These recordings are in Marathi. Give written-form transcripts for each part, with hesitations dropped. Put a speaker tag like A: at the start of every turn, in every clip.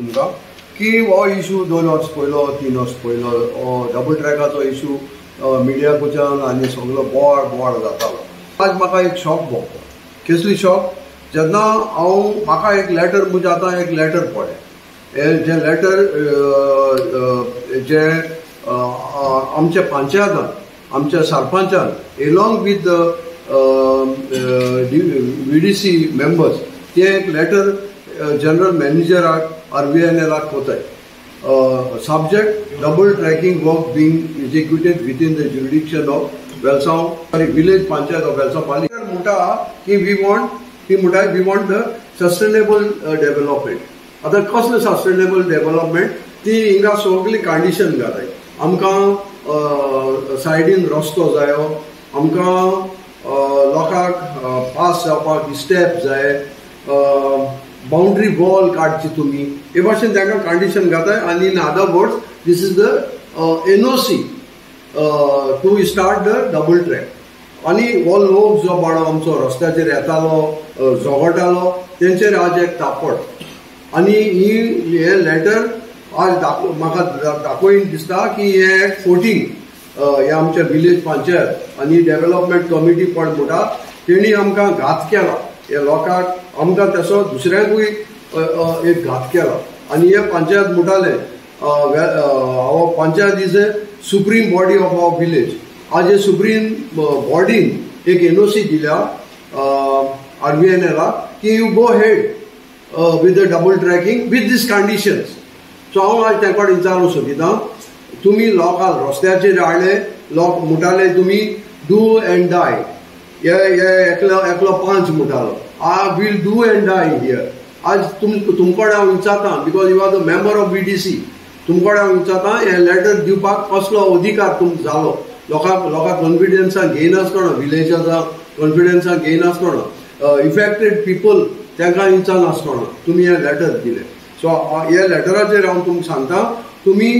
A: तुमकां की हो इशू 2 वर्स पयलो 3 वर्स पयलो डबल ट्रॅकाचो इशू मिडिया कडच्यान आनी सगळो बोवाळ जातालो. आज म्हाका एक शॉक भोगता. कसली शॉक? जेन्ना म्हाका एक लेटर म्हणजे आतां एक लेटर पळय जे लेटर जे आमच्या पंचायतान आमच्या सरपंचान एलॉंग विथ VDC मेंबर्स ते एक लेटर जनरल मॅनेजराक RVNLाक कोताय. Subject double tracking work being executed within the jurisdiction of Velsav village panchayat of Velsav Palika. Muta ki we want the sustainable development. Other कसले sustainable development ती हिंगा सगळी कंडिशन घाताय. आमकां सायडीन रस्तो जायो, आमकां लोकांक पास जावपाक स्टेप जाय, बाउंड्री वॉल काडची तुमी हे भाशेन तांकां कंडिशन घाताय. आनी in other words this is the NOC to start the double track. आनी हो लोक जो बाळो आमचो रस्त्याचेर येतालो झगडटालो तेंचेर आज एक तापड. आनी हे लेटर आज म्हाका दाखोवन दिसता की हे एक फोटींग हे आमच्या विलेज पंचायत आनी डेव्हलपमेंट कमिटी पण म्हणटा तेणी आमकां घात केला. हे लोकांक आमकां तसो दुसऱ्यांकूय एक घात केला. आनी हे पंचायत म्हणटाले our panchayat is a supreme body of our village. आज हे सुप्रीम बॉडीन एक NOC दिल्या RVNLाक की you go head with the double tracking with these conditions. So हांव आज तांकां विचारूंक सोदितां तुमी लोकांक रस्त्याचेर हाडले, लोक म्हणटाले तुमी डू एंड डाय. एकलो पंच म्हणटालो I will do and die here. आज तुमकोडे हांव विचारतां because you are the member of VDC. तुमकोडे हांव विचारतां हे लेटर दिवपाक कसलो अधिकार तुमकां जालो. लोकांक कॉन्फिडन्सान घेयनासतना विलेजाचा कॉन्फिडन्सान घेयनासतना इफेक्टेड पीपल तांकां विचारनासतना तुमी हे लेटर दिले. सो हे लेटराचेर हांव तुमकां सांगता तुमी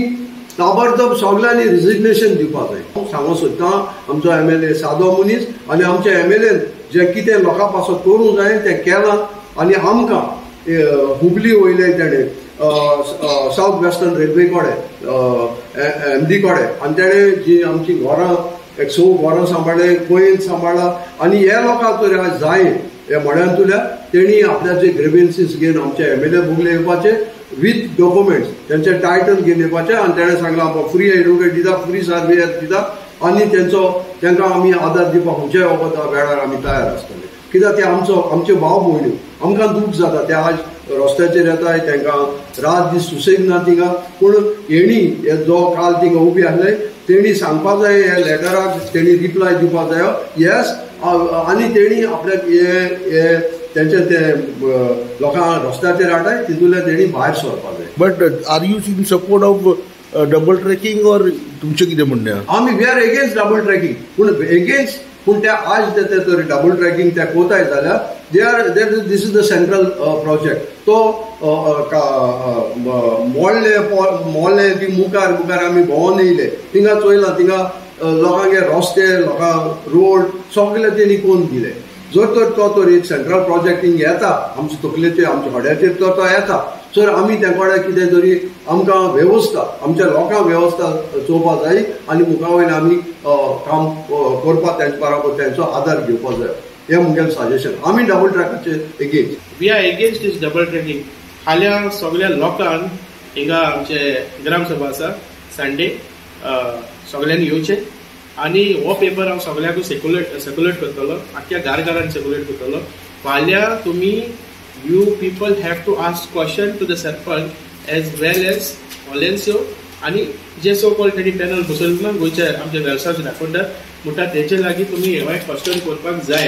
A: ताबडतोब सगळ्यांनी रिजिग्नेशन दिवपाक जाय. सांगूंक सोदतां आमचो MLA सादो मनीस आनी आमच्या MLAन जे कितें लोकां पासत करूंक जाय तें केलां. आनी आमकां हुबली वयले तेणें सावथ वेस्टर्न रेल्वे कडेन MD कडेन आनी तेणें जी आमची घरां 100 घरां सांबाळ्ळे, कोयन सांबाळ्ळा. आनी हे लोकांक तर आज जाय हे म्हण्यांतुल्या तेणी आपल्याचे ग्रेव्हन्सीस घेवन आमचे MLA भोगले येवपाचे विथ डॉक्युमेंट्स त्यांचे टायटल घेवन येवपाचे. आनी तेणें सांगलां आमकां फ्री एडवोकेट दिता, फ्री सर्वेयर दिता आनी तांकां आमी आदार दिवपाक खंयच्याय वखद वेळार आमी तयार आसतले. कित्याक ते आमचे भाव भयण्यो. आमकां दूख जाता ते आज रस्त्याचेर येताय, तांकां रात दीस सुसेग ना थिंगा. पूण हेणी जो काल थिंगा उबी आसले तेणी सांगपाक जाय हे लेटराक तेणी रिप्लाय दिवपाक जायो येस. आनी तेणी आपल्याक हे तेंचे ते लोकांक रस्त्याचेर हाडटाय तितूंतले तेणी भायर सरपाक जाय.
B: But are you in support of double tracking or तुमचें कितें म्हणणें?
A: आमी we are against double tracking. पूण ते आज ते तर डबल ट्रॅकिंग ते कोताय जाल्यार दिस इज द सेंट्रल प्रोजेक्ट. तो मोडले ती मुखार आमी भोंवून येयले थिंगा चोयलां थिंगा लोकांगे रस्ते लोकांक रोड सगळे तेणी कोन्न दिले. जर तर तो एक सेंट्रल प्रोजेक्ट हिंगा येता आमच्या तकलेचेर आमच्या हड्याचेर तो येता सर आमी तेंकोडे कितें तरी आमकां वेवस्था आमच्या लोकांक वेवस्था चोवपाक जाय आनी मुखा वयल्यान आमी काम करपाक तेंचे बरोबर तेंचो आदार घेवपाक जाय. हें मुगेलें सजेशन. आमी डबल ट्रॅकाचे एगेन्स्ट.
C: We are against this double tracking. हाल्या सगळ्या लोकांक हिंगा आमचे ग्रामसभा आसा संडे सगळ्यांनी येवचें आनी हो पेपर हांव सगळ्यांक सर्क्युलेट करतलो, आख्ख्या घरान सर्क्युलेट करतलो. फाल्यां तुमी you people have to ask question to the sarpanch as well as Valencia आणि जे सो कॉल्ड तेणी पॅनल बसयलो गोंयचे आमचे वेवसायाचे दाखोवतात म्हणटा तेचे लागीं तुमी हेवाय क्वेश्चन करपाक जाय.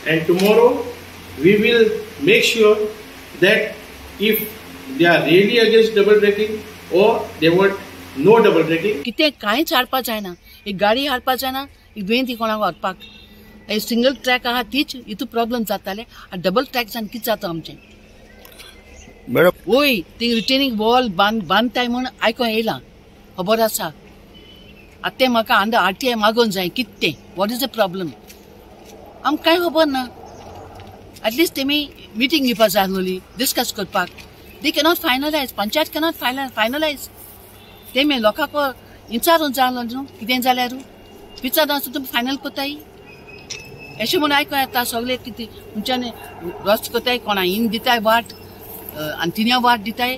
C: And tomorrow we will make sure that if they are really against double tracking और they want no double tracking
D: कितें कांयच हाडपा जायना. एक गाडी हाडपा जायना, एक दुयेंती कोणाक व्हरपाक. सिंगल ट्रॅक आहा तीच हितू प्रॉब्लेम जाताले. डबल ट्रॅकसान कितें जाता आमचें
B: मॅडम?
D: वय ती रिटेनिंग वॉल बांदताय म्हूण आयकों येयलां खबर आसा. आतां तें म्हाका अंडर RTI मागोवन जाय कितें तें वॉट इज द प्रॉब्लेम आमकां कांय खबर ना. एटलिस्ट तेमी मिटींग घेवपाक जाय आसलोली डिस्कस करपाक. They cannot finalize. Panchayat cannot finalize. ते मे लोकांक विचारून जालो न्हू कितें जाल्यार विचारून आसूं तुमी फायनल कोताय अशें म्हणून आयकूं येता सगळे कितें तुमच्यानी रस्त कोताय कोणा इन दिताय वाट आनी तिन्या वाट दिताय